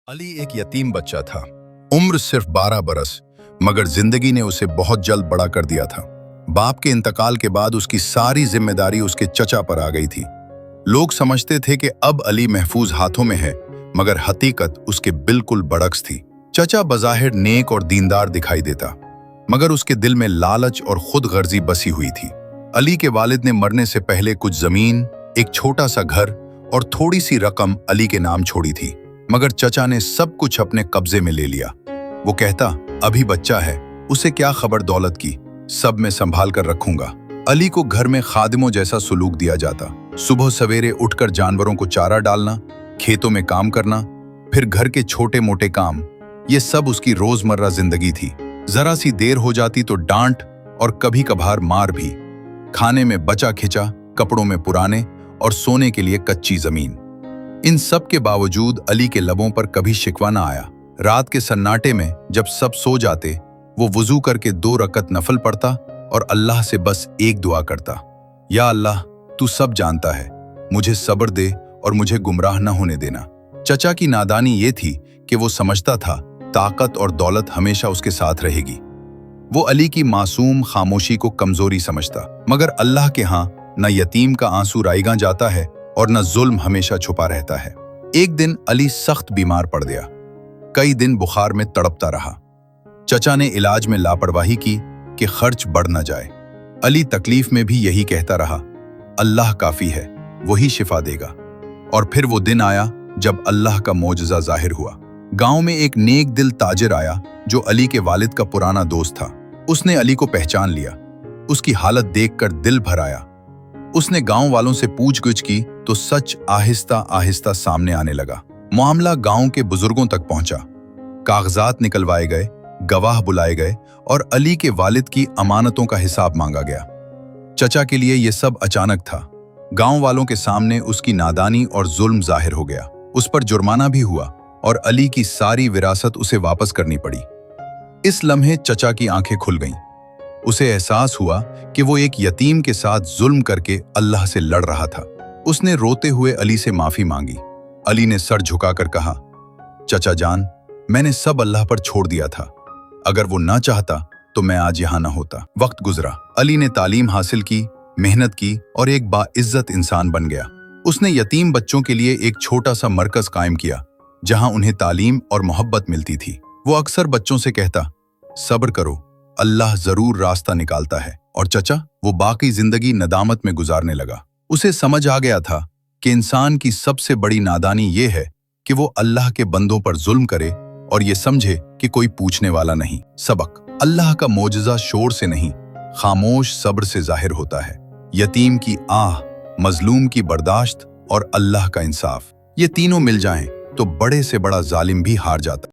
अली एक यतीम बच्चा था। उम्र सिर्फ 12 बरस, मगर जिंदगी ने उसे बहुत जल्द बड़ा कर दिया था। बाप के इंतकाल के बाद उसकी सारी जिम्मेदारी उसके चचा पर आ गई थी। लोग समझते थे कि अब अली महफूज हाथों में है, मगर हकीकत उसके बिल्कुल बरअक्स थी। चचा बज़ाहिर नेक और दीनदार दिखाई देता, मगर उसके दिल में लालच और खुद गर्जी बसी हुई थी। अली के वालिद ने मरने से पहले कुछ जमीन, एक छोटा सा घर और थोड़ी सी रकम अली के नाम छोड़ी थी, मगर चचा ने सब कुछ अपने कब्जे में ले लिया। वो कहता, अभी बच्चा है, उसे क्या खबर दौलत की, सब मैं संभाल कर रखूंगा। अली को घर में खादिमों जैसा सुलूक दिया जाता। सुबह सवेरे उठकर जानवरों को चारा डालना, खेतों में काम करना, फिर घर के छोटे मोटे काम, ये सब उसकी रोजमर्रा जिंदगी थी। जरा सी देर हो जाती तो डांट और कभी कभार मार भी। खाने में बचा खिंचा, कपड़ों में पुराने और सोने के लिए कच्ची जमीन। इन सब के बावजूद अली के लबों पर कभी शिकवा ना आया। रात के सन्नाटे में जब सब सो जाते, वो वुजू करके 2 रकत नफल पढ़ता और अल्लाह से बस एक दुआ करता, या अल्लाह, तू सब जानता है, मुझे सब्र दे और मुझे गुमराह न होने देना। चचा की नादानी ये थी कि वो समझता था ताकत और दौलत हमेशा उसके साथ रहेगी। वो अली की मासूम खामोशी को कमजोरी समझता, मगर अल्लाह के यहाँ न यतीम का आंसू राईगा जाता है और न जुल्म हमेशा छुपा रहता है। एक दिन अली सख्त बीमार पड़ गया। कई दिन बुखार में तड़पता रहा। चचा ने इलाज में लापरवाही की कि खर्च बढ़ न जाए। अली तकलीफ में भी यही कहता रहा, अल्लाह काफी है, वही शिफा देगा। और फिर वो दिन आया जब अल्लाह का मौजज़ा जाहिर हुआ। गांव में एक नेक दिल ताजिर आया जो अली के वालिद का पुराना दोस्त था। उसने अली को पहचान लिया। उसकी हालत देखकर दिल भर आया। उसने गांव वालों से पूछ-गुछ की तो सच आहिस्ता आहिस्ता सामने आने लगा। मामला गांव के बुजुर्गों तक पहुंचा। कागजात निकलवाए गए, गवाह बुलाए गए और अली के वालिद की अमानतों का हिसाब मांगा गया। चचा के लिए यह सब अचानक था। गांव वालों के सामने उसकी नादानी और जुल्म जाहिर हो गया। उस पर जुर्माना भी हुआ और अली की सारी विरासत उसे वापस करनी पड़ी। इस लम्हे चचा की आंखें खुल गईं। उसे एहसास हुआ कि वो एक यतीम के साथ जुल्म करके अल्लाह से लड़ रहा था। उसने रोते हुए अली से माफी मांगी। अली ने सर झुकाकर कहा, चचा जान, मैंने सब अल्लाह पर छोड़ दिया था। अगर वो ना चाहता तो मैं आज यहाँ ना होता। वक्त गुजरा। अली ने तालीम हासिल की, मेहनत की और एक बाइज्जत इंसान बन गया। उसने यतीम बच्चों के लिए एक छोटा सा मरकज कायम किया, जहां उन्हें तालीम और मोहब्बत मिलती थी। वो अक्सर बच्चों से कहता, सब्र करो, अल्लाह जरूर रास्ता निकालता है। और चचा, वो बाकी जिंदगी नदामत में गुजारने लगा। उसे समझ आ गया था कि इंसान की सबसे बड़ी नादानी ये है कि वो अल्लाह के बंदों पर जुल्म करे और ये समझे कि कोई पूछने वाला नहीं। सबक: अल्लाह का मौजज़ा शोर से नहीं, खामोश सब्र से जाहिर होता है। यतीम की आह, मजलूम की बर्दाश्त और अल्लाह का इंसाफ, ये तीनों मिल जाएं तो बड़े से बड़ा जालिम भी हार जाता।